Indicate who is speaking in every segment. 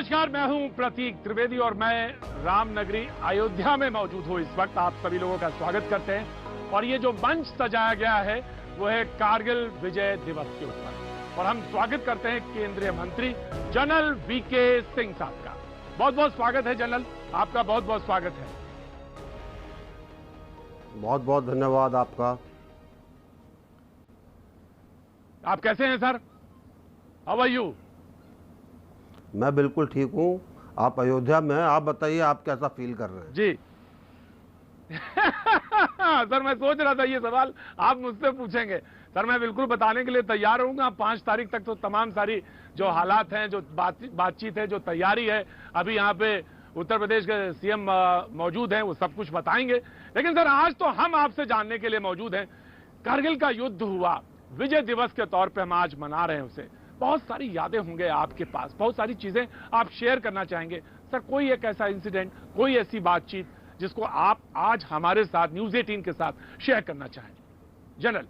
Speaker 1: नमस्कार, मैं हूं प्रतीक त्रिवेदी और मैं रामनगरी अयोध्या में मौजूद हूं। इस वक्त आप सभी लोगों का स्वागत करते हैं और ये जो मंच सजाया गया है वो है कारगिल विजय दिवस के ऊपर और हम स्वागत करते हैं केंद्रीय मंत्री जनरल वीके सिंह साहब का। बहुत बहुत स्वागत है जनरल, आपका बहुत बहुत स्वागत है।
Speaker 2: बहुत बहुत धन्यवाद आपका।
Speaker 1: आप कैसे हैं सर? How are you?
Speaker 2: मैं बिल्कुल ठीक हूं। आप अयोध्या में हैं, आप बताइए आप कैसा फील कर रहे हैं?
Speaker 1: जी सर मैं सोच रहा था ये सवाल आप मुझसे पूछेंगे। सर मैं बिल्कुल बताने के लिए तैयार रहूंगा। 5 तारीख तक तो तमाम सारी जो हालात हैं, जो बातचीत है, जो तैयारी है, अभी यहाँ पे उत्तर प्रदेश के सीएम मौजूद हैं, वो सब कुछ बताएंगे। लेकिन सर आज तो हम आपसे जानने के लिए मौजूद हैं, कारगिल का युद्ध हुआ, विजय दिवस के तौर पे हम आज मना रहे हैं उसे। बहुत सारी यादें होंगे आपके पास, बहुत सारी चीजें आप शेयर करना चाहेंगे। सर कोई एक ऐसा इंसिडेंट, कोई ऐसी बातचीत जिसको आप आज हमारे साथ न्यूज़ 18 के साथ शेयर करना चाहें जनरल।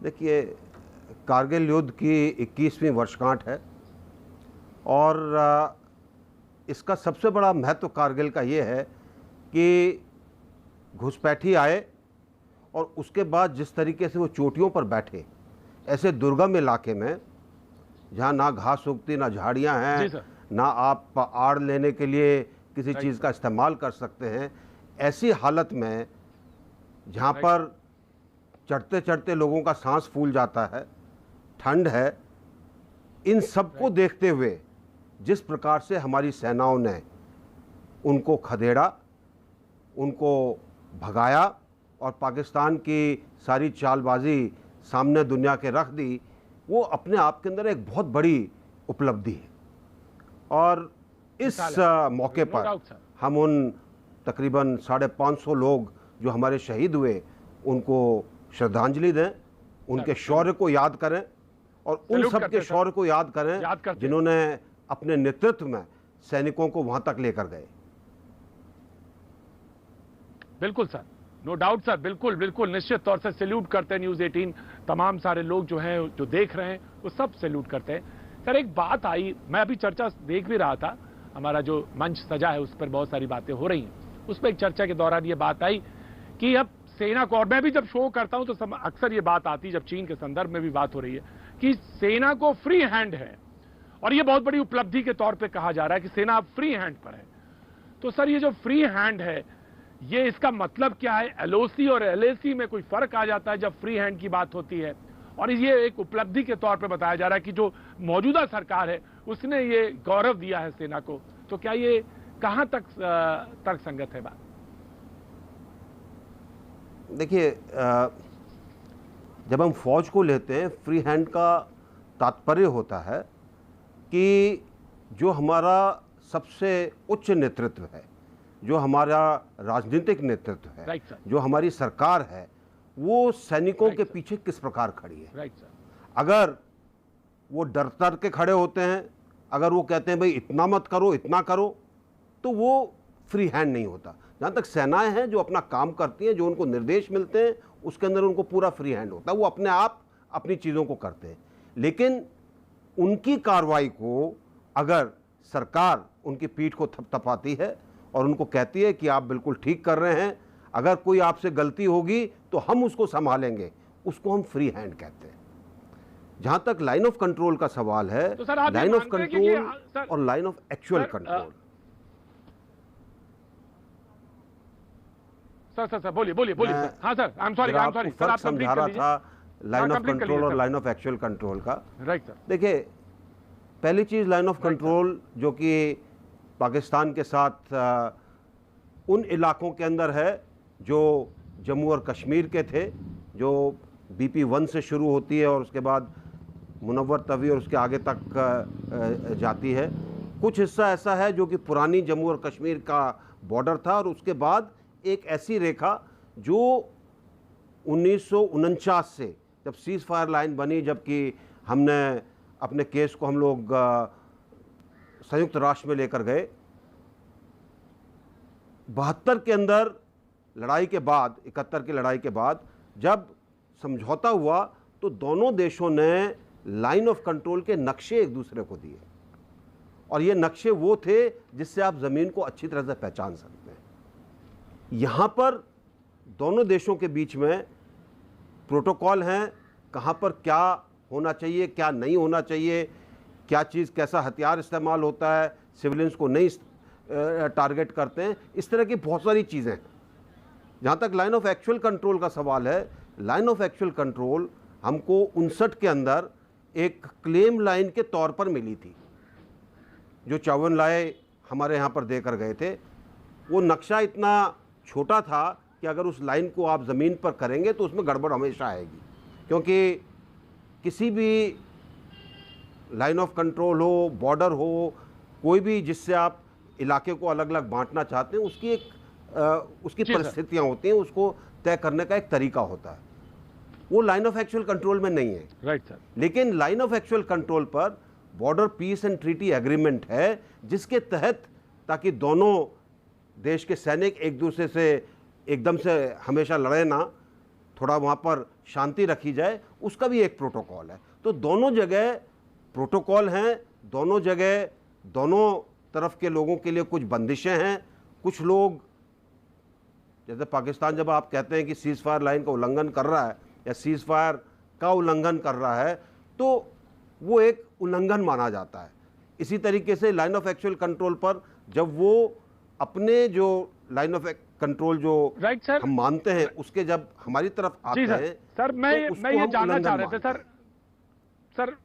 Speaker 2: देखिए, कारगिल युद्ध की 21वीं वर्षगांठ है और इसका सबसे बड़ा महत्व कारगिल का ये है कि घुसपैठी आए और उसके बाद जिस तरीके से वो चोटियों पर बैठे, ऐसे दुर्गम इलाके में जहाँ ना घास उगती, ना झाड़ियाँ हैं, ना आप आड़ लेने के लिए किसी चीज़ का इस्तेमाल कर सकते हैं, ऐसी हालत में जहाँ पर चढ़ते चढ़ते लोगों का सांस फूल जाता है, ठंड है, इन सबको देखते हुए जिस प्रकार से हमारी सेनाओं ने उनको खदेड़ा, उनको भगाया और पाकिस्तान की सारी चालबाजी सामने दुनिया के रख दी, वो अपने आप के अंदर एक बहुत बड़ी उपलब्धि है। और इस मौके पर हम उन तकरीबन 550 लोग जो हमारे शहीद हुए उनको श्रद्धांजलि दें, उनके शौर्य को याद करें और उन सब के शौर्य को याद करें जिन्होंने अपने नेतृत्व में सैनिकों को वहां तक लेकर गए।
Speaker 1: बिल्कुल सर, नो डाउट सर, बिल्कुल बिल्कुल, निश्चित तौर से सैल्यूट करते हैं न्यूज़ 18। तमाम सारे लोग जो हैं, जो देख रहे हैं, वो सब सैल्यूट करते हैं। सर एक बात आई, मैं अभी चर्चा देख भी रहा था, हमारा जो मंच सजा है उस पर बहुत सारी बातें हो रही हैं। उस पर एक चर्चा के दौरान ये बात आई कि अब सेना को, और मैं भी जब शो करता हूं तो अक्सर ये बात आती है, जब चीन के संदर्भ में भी बात हो रही है कि सेना को फ्री हैंड है और ये बहुत बड़ी उपलब्धि के तौर पे कहा जा रहा है कि सेना अब फ्री हैंड पर है। तो सर ये जो फ्री हैंड है, ये इसका मतलब क्या है? एलओसी और एलएसी में कोई फर्क आ जाता है जब फ्री हैंड की बात होती है? और ये एक उपलब्धि के तौर पे बताया जा रहा है कि जो मौजूदा सरकार है उसने ये गौरव दिया है सेना को। तो क्या ये कहां तक तर्कसंगत है बात?
Speaker 2: देखिए, जब हम फौज को लेते हैं, फ्री हैंड का तात्पर्य होता है कि जो हमारा सबसे उच्च नेतृत्व है, जो हमारा राजनीतिक नेतृत्व है, जो हमारी सरकार है, वो सैनिकों के पीछे किस प्रकार खड़ी है। अगर वो डर डर के खड़े होते हैं, अगर वो कहते हैं भाई इतना मत करो, इतना करो, तो वो फ्री हैंड नहीं होता। जहाँ तक सेनाएं हैं जो अपना काम करती हैं, जो उनको निर्देश मिलते हैं, उसके अंदर उनको पूरा फ्री हैंड होता है, वो अपने आप अपनी चीज़ों को करते हैं। लेकिन उनकी कार्रवाई को अगर सरकार उनकी पीठ को थपथपाती है और उनको कहती है कि आप बिल्कुल ठीक कर रहे हैं, अगर कोई आपसे गलती होगी तो हम उसको संभालेंगे, उसको हम फ्री हैंड कहते हैं। जहां तक लाइन ऑफ कंट्रोल का सवाल है, तो लाइन ऑफ कंट्रोल और line of actual control.
Speaker 1: Sir बोलिए। हाँ sir, I am sorry sir, आप
Speaker 2: समझा रहा था लाइन ऑफ कंट्रोल और लाइन ऑफ एक्चुअल कंट्रोल का।
Speaker 1: Right sir.
Speaker 2: देखिए, पहली चीज लाइन ऑफ कंट्रोल जो कि पाकिस्तान के साथ उन इलाकों के अंदर है जो जम्मू और कश्मीर के थे, जो BP1 से शुरू होती है और उसके बाद मुनव्वर तवी और उसके आगे तक जाती है। कुछ हिस्सा ऐसा है जो कि पुरानी जम्मू और कश्मीर का बॉर्डर था और उसके बाद एक ऐसी रेखा जो 1949 से जब सीज फायर लाइन बनी, जबकि हमने अपने केस को हम लोग संयुक्त राष्ट्र में लेकर गए, 72 के अंदर लड़ाई के बाद, 71 की लड़ाई के बाद जब समझौता हुआ तो दोनों देशों ने लाइन ऑफ कंट्रोल के नक्शे एक दूसरे को दिए और ये नक्शे वो थे जिससे आप ज़मीन को अच्छी तरह से पहचान सकते हैं। यहाँ पर दोनों देशों के बीच में प्रोटोकॉल हैं, कहाँ पर क्या होना चाहिए, क्या नहीं होना चाहिए, क्या चीज़, कैसा हथियार इस्तेमाल होता है, सिविलियंस को नहीं टारगेट करते हैं, इस तरह की बहुत सारी चीज़ें हैं। जहाँ तक लाइन ऑफ एक्चुअल कंट्रोल का सवाल है, लाइन ऑफ एक्चुअल कंट्रोल हमको 59 के अंदर एक क्लेम लाइन के तौर पर मिली थी, जो चावन लाए हमारे यहाँ पर देकर गए थे। वो नक्शा इतना छोटा था कि अगर उस लाइन को आप ज़मीन पर करेंगे तो उसमें गड़बड़ हमेशा आएगी, क्योंकि किसी भी लाइन ऑफ कंट्रोल हो, बॉर्डर हो, कोई भी जिससे आप इलाके को अलग अलग बांटना चाहते हैं, उसकी परिस्थितियाँ होती हैं, उसको तय करने का एक तरीका होता है। वो लाइन ऑफ एक्चुअल कंट्रोल में नहीं है।
Speaker 1: Right sir. लेकिन
Speaker 2: लाइन ऑफ एक्चुअल कंट्रोल पर border peace and treaty agreement है, जिसके तहत ताकि दोनों देश के सैनिक एक दूसरे से एकदम से हमेशा लड़े ना, थोड़ा वहाँ पर शांति रखी जाए, उसका भी एक प्रोटोकॉल है। तो दोनों जगह प्रोटोकॉल हैं, दोनों जगह दोनों तरफ के लोगों के लिए कुछ बंदिशें हैं। कुछ लोग, जैसे पाकिस्तान, जब आप कहते हैं कि सीज़ फायर लाइन का उल्लंघन कर रहा है या सीज़ फायर का उल्लंघन कर रहा है, तो वो एक उल्लंघन माना जाता है। इसी तरीके से लाइन ऑफ एक्चुअल कंट्रोल पर जब वो अपने जो लाइन ऑफ कंट्रोल जो हम मानते हैं, उसके जब हमारी तरफ आते हैं,
Speaker 1: सर मैं ये जानना चाह रहे थे सर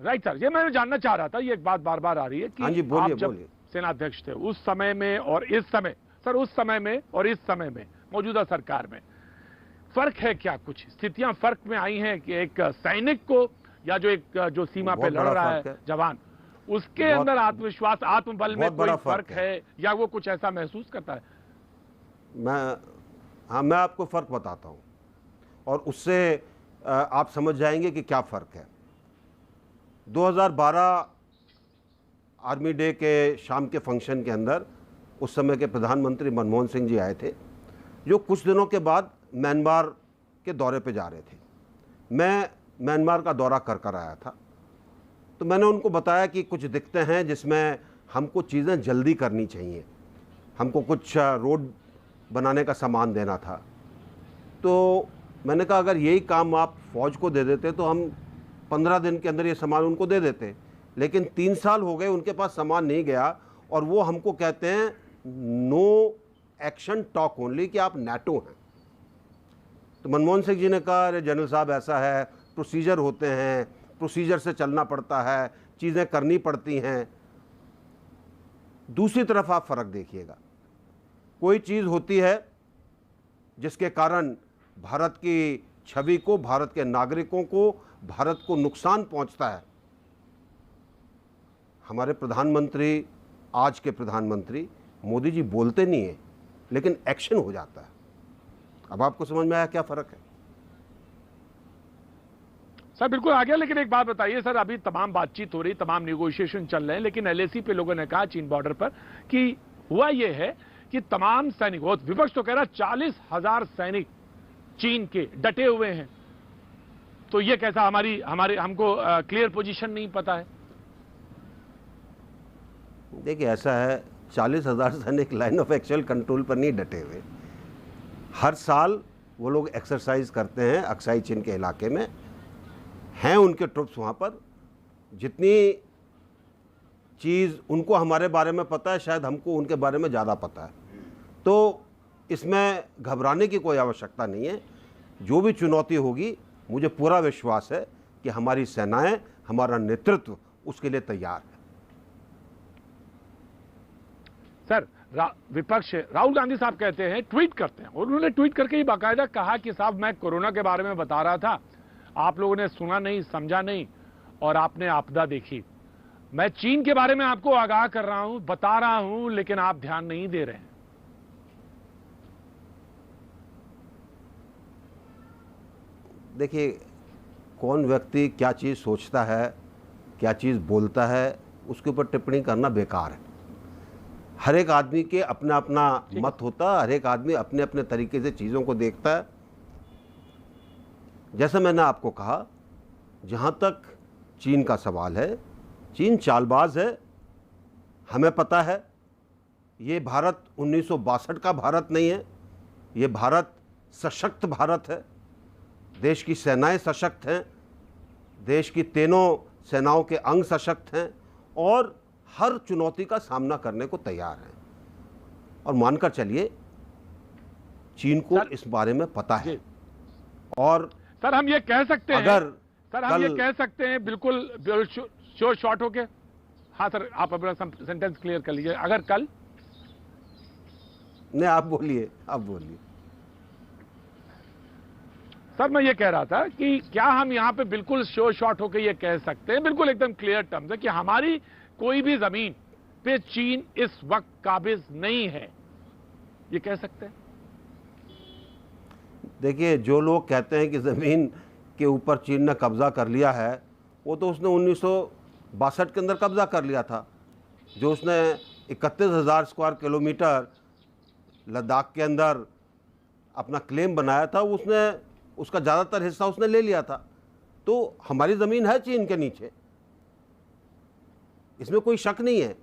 Speaker 1: राइट सर, ये मैं जानना चाह रहा था, ये एक बात बार बार आ रही है कि
Speaker 2: हाँ जी,
Speaker 1: आप जब सेनाध्यक्ष थे उस समय में और इस समय, सर उस समय में और इस समय में मौजूदा सरकार में फर्क है क्या? कुछ स्थितियां फर्क में आई हैं कि एक सैनिक को या जो सीमा पे लड़ रहा है जवान, उसके अंदर आत्मविश्वास, आत्मबल में कोई फर्क है या वो कुछ ऐसा महसूस करता है?
Speaker 2: मैं आपको फर्क बताता हूं और उससे आप समझ जाएंगे कि क्या फर्क है। 2012 आर्मी डे के शाम के फंक्शन के अंदर उस समय के प्रधानमंत्री मनमोहन सिंह जी आए थे, जो कुछ दिनों के बाद म्यांमार के दौरे पे जा रहे थे। मैं म्यांमार का दौरा कर आया था, तो मैंने उनको बताया कि कुछ दिक्कतें हैं जिसमें हमको चीज़ें जल्दी करनी चाहिए। हमको कुछ रोड बनाने का सामान देना था, तो मैंने कहा अगर यही काम आप फ़ौज को दे देते तो हम 15 दिन के अंदर ये सामान उनको दे देते। लेकिन 3 साल हो गए, उनके पास सामान नहीं गया और वो हमको कहते हैं नो एक्शन टॉक ओनली, कि आप नेटो हैं। तो मनमोहन सिंह जी ने कहा, अरे जनरल साहब ऐसा है, प्रोसीजर होते हैं, प्रोसीजर से चलना पड़ता है, चीज़ें करनी पड़ती हैं। दूसरी तरफ आप फ़र्क देखिएगा, कोई चीज़ होती है जिसके कारण भारत की छवि को, भारत के नागरिकों को, भारत को नुकसान पहुंचता है, हमारे प्रधानमंत्री, आज के प्रधानमंत्री मोदी जी बोलते नहीं है, लेकिन एक्शन हो जाता है। अब आपको समझ में आया क्या फ़र्क है?
Speaker 1: सर बिल्कुल आ गया, लेकिन एक बात बताइए सर, अभी तमाम बातचीत हो रही, तमाम नेगोशिएशन चल रहे हैं, लेकिन एलएसी पे लोगों ने कहा चीन बॉर्डर पर कि हुआ ये है कि तमाम सैनिक, विपक्ष तो कह रहा 40,000 सैनिक चीन के डटे हुए हैं, तो ये कैसा, हमको क्लियर पोजीशन नहीं पता है?
Speaker 2: देखिए ऐसा है, 40,000 सैनिक लाइन ऑफ एक्चुअल कंट्रोल पर नहीं डटे हुए। हर साल वो लोग एक्सरसाइज करते हैं अक्साई चीन के इलाके में, हैं उनके ट्रुप्स वहाँ पर। जितनी चीज़ उनको हमारे बारे में पता है, शायद हमको उनके बारे में ज़्यादा पता है, तो इसमें घबराने की कोई आवश्यकता नहीं है। जो भी चुनौती होगी, मुझे पूरा विश्वास है कि हमारी सेनाएं, हमारा नेतृत्व उसके लिए तैयार है।
Speaker 1: सर विपक्ष राहुल गांधी साहब कहते हैं, ट्वीट करते हैं, और उन्होंने ट्वीट करके ही बाकायदा कहा कि साहब मैं कोरोना के बारे में बता रहा था, आप लोगों ने सुना नहीं, समझा नहीं और आपने आपदा देखी। मैं चीन के बारे में आपको आगाह कर रहा हूं, बता रहा हूं, लेकिन आप ध्यान नहीं दे रहे हैं।
Speaker 2: देखिए, कौन व्यक्ति क्या चीज़ सोचता है, क्या चीज़ बोलता है, उसके ऊपर टिप्पणी करना बेकार है। हर एक आदमी के अपना अपना मत होता है, हर एक आदमी अपने अपने तरीके से चीज़ों को देखता है। जैसा मैंने आपको कहा, जहाँ तक चीन का सवाल है, चीन चालबाज है, हमें पता है। ये भारत 1962 का भारत नहीं है, ये भारत सशक्त भारत है। देश की सेनाएं सशक्त हैं, देश की तीनों सेनाओं के अंग सशक्त हैं और हर चुनौती का सामना करने को तैयार हैं। और मानकर चलिए चीन को इस बारे में पता है। और
Speaker 1: सर हम ये कह सकते हैं,
Speaker 2: अगर
Speaker 1: सर हम ये कह सकते हैं बिल्कुल श्योर शॉर्ट होके, हाँ सर आप अपना सेंटेंस क्लियर कर लीजिए, अगर कल
Speaker 2: नहीं, आप बोलिए, आप बोलिए।
Speaker 1: सर मैं ये कह रहा था कि क्या हम यहां पे बिल्कुल श्योर शॉर्ट होकर ये कह सकते हैं, बिल्कुल एकदम क्लियर टर्म्स है, कि हमारी कोई भी जमीन पे चीन इस वक्त काबिज नहीं है, ये कह सकते हैं?
Speaker 2: देखिए, जो लोग कहते हैं कि ज़मीन के ऊपर चीन ने कब्ज़ा कर लिया है, वो तो उसने 1962 के अंदर कब्ज़ा कर लिया था। जो उसने 31,000 स्क्वायर किलोमीटर लद्दाख के अंदर अपना क्लेम बनाया था, उसने उसका ज़्यादातर हिस्सा उसने ले लिया था। तो हमारी ज़मीन है चीन के नीचे, इसमें कोई शक नहीं है।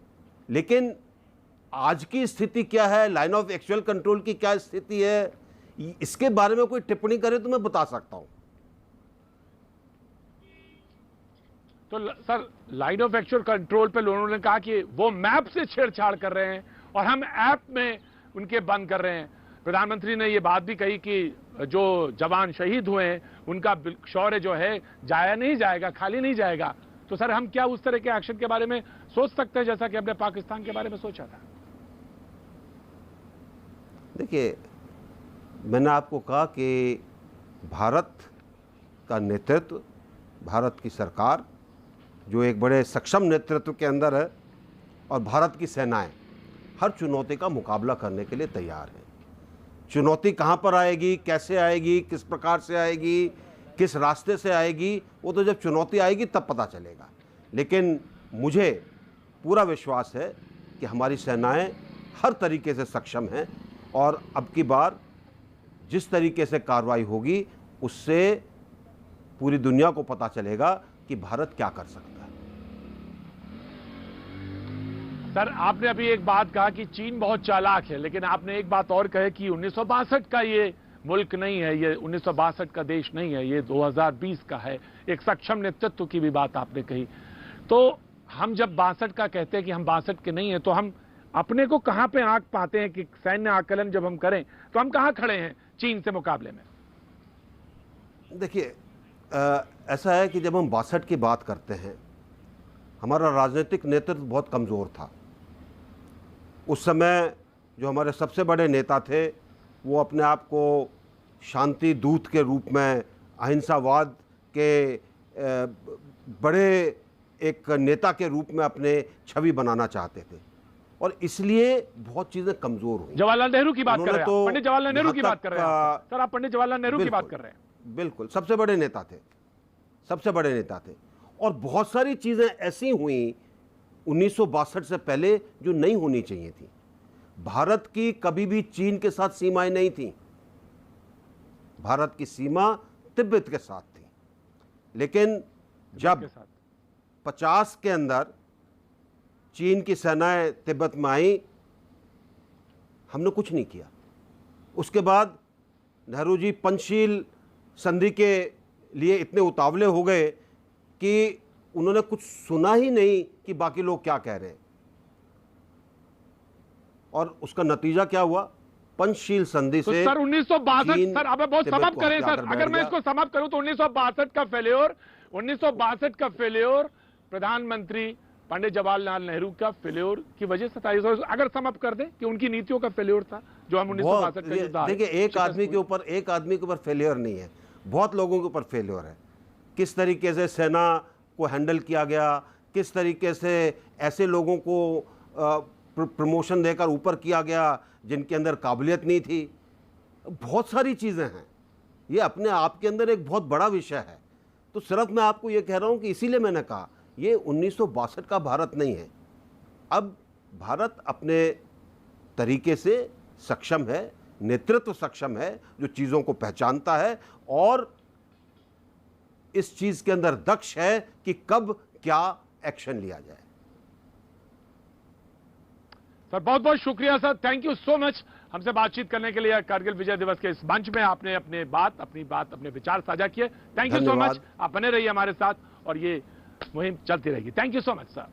Speaker 2: लेकिन आज की स्थिति क्या है, लाइन ऑफ एक्चुअल कंट्रोल की क्या स्थिति है, इसके बारे में कोई टिप्पणी करे तो मैं बता सकता हूं।
Speaker 1: तो sir line of actual control पे लोगों ने कहा कि वो मैप से छेड़छाड़ कर रहे हैं और हम ऐप में उनके बंद कर रहे हैं। प्रधानमंत्री ने ये बात भी कही कि जो जवान शहीद हुए हैं उनका शौर्य जो है जाया नहीं जाएगा, खाली नहीं जाएगा। तो सर हम क्या उस तरह के एक्शन के बारे में सोच सकते हैं जैसा कि हमने पाकिस्तान के बारे में सोचा था?
Speaker 2: देखिए, मैंने आपको कहा कि भारत का नेतृत्व, भारत की सरकार जो एक बड़े सक्षम नेतृत्व के अंदर है, और भारत की सेनाएं हर चुनौती का मुकाबला करने के लिए तैयार हैं। चुनौती कहां पर आएगी, कैसे आएगी, किस प्रकार से आएगी, किस रास्ते से आएगी, वो तो जब चुनौती आएगी तब पता चलेगा। लेकिन मुझे पूरा विश्वास है कि हमारी सेनाएं हर तरीके से सक्षम हैं और अब की बार जिस तरीके से कार्रवाई होगी उससे पूरी दुनिया को पता चलेगा कि भारत क्या कर सकता है।
Speaker 1: सर आपने अभी एक बात कहा कि चीन बहुत चालाक है, लेकिन आपने एक बात और कही कि 1962 का ये मुल्क नहीं है, ये 1962 का देश नहीं है, ये 2020 का है। एक सक्षम नेतृत्व की भी बात आपने कही। तो हम जब 62 का कहते हैं कि हम 62 के नहीं है, तो हम अपने को कहां पे आंक पाते हैं कि सैन्य आकलन जब हम करें तो हम कहां खड़े हैं चीन से मुकाबले में?
Speaker 2: देखिए, ऐसा है कि जब हम 62 की बात करते हैं, हमारा राजनीतिक नेतृत्व बहुत कमज़ोर था। उस समय जो हमारे सबसे बड़े नेता थे वो अपने आप को शांति दूत के रूप में, अहिंसावाद के बड़े एक नेता के रूप में अपने छवि बनाना चाहते थे और इसलिए बहुत चीज़ें कमज़ोर हुई।
Speaker 1: जवाहरलाल नेहरू की बात कर रहे हैं, पंडित जवाहरलाल नेहरू की बात कर रहे हैं सर, आप पंडित जवाहरलाल नेहरू की बात कर रहे हैं।
Speaker 2: बिल्कुल, सबसे बड़े नेता थे, सबसे बड़े नेता थे। और बहुत सारी चीज़ें ऐसी हुई 1962 से पहले जो नहीं होनी चाहिए थी। भारत की कभी भी चीन के साथ सीमाएं नहीं थी, भारत की सीमा तिब्बत के साथ थी। लेकिन जब 50 के अंदर चीन की सेनाएं तिब्बत में आई, हमने कुछ नहीं किया। उसके बाद नेहरू जी पंचशील संधि के लिए इतने उतावले हो गए कि उन्होंने कुछ सुना ही नहीं कि बाकी लोग क्या कह रहे हैं। और उसका नतीजा क्या हुआ? पंचशील संधि से
Speaker 1: सर 1962, सर आप बहुत समाप्त करें सर, अगर मैं इसको समाप्त करूं तो 1962 का फेल्योर प्रधानमंत्री पंडित जवाहरलाल नेहरू का फेल्योर की वजह से था। अगर समाप्त कर दें कि उनकी नीतियों का फेल्योर था जो हम 1962 का युद्ध।
Speaker 2: देखिए, एक आदमी के ऊपर फेल्योर नहीं है, बहुत लोगों के ऊपर फेल्योर है। किस तरीके से सेना को हैंडल किया गया, किस तरीके से ऐसे लोगों को प्रमोशन देकर ऊपर किया गया जिनके अंदर काबिलियत नहीं थी। बहुत सारी चीज़ें हैं, ये अपने आप के अंदर एक बहुत बड़ा विषय है। तो सिर्फ मैं आपको ये कह रहा हूँ कि इसीलिए मैंने कहा ये 1962 का भारत नहीं है। अब भारत अपने तरीके से सक्षम है, नेतृत्व सक्षम है, जो चीज़ों को पहचानता है और इस चीज़ के अंदर दक्ष है कि कब क्या एक्शन लिया जाए।
Speaker 1: सर बहुत बहुत शुक्रिया sir, thank you so much हमसे बातचीत करने के लिए। कारगिल विजय दिवस के इस मंच में आपने अपने विचार साझा किए। थैंक यू सो मच, आप बने रहिए हमारे साथ और ये मुहिम चलती रहेगी। Thank you so much sir.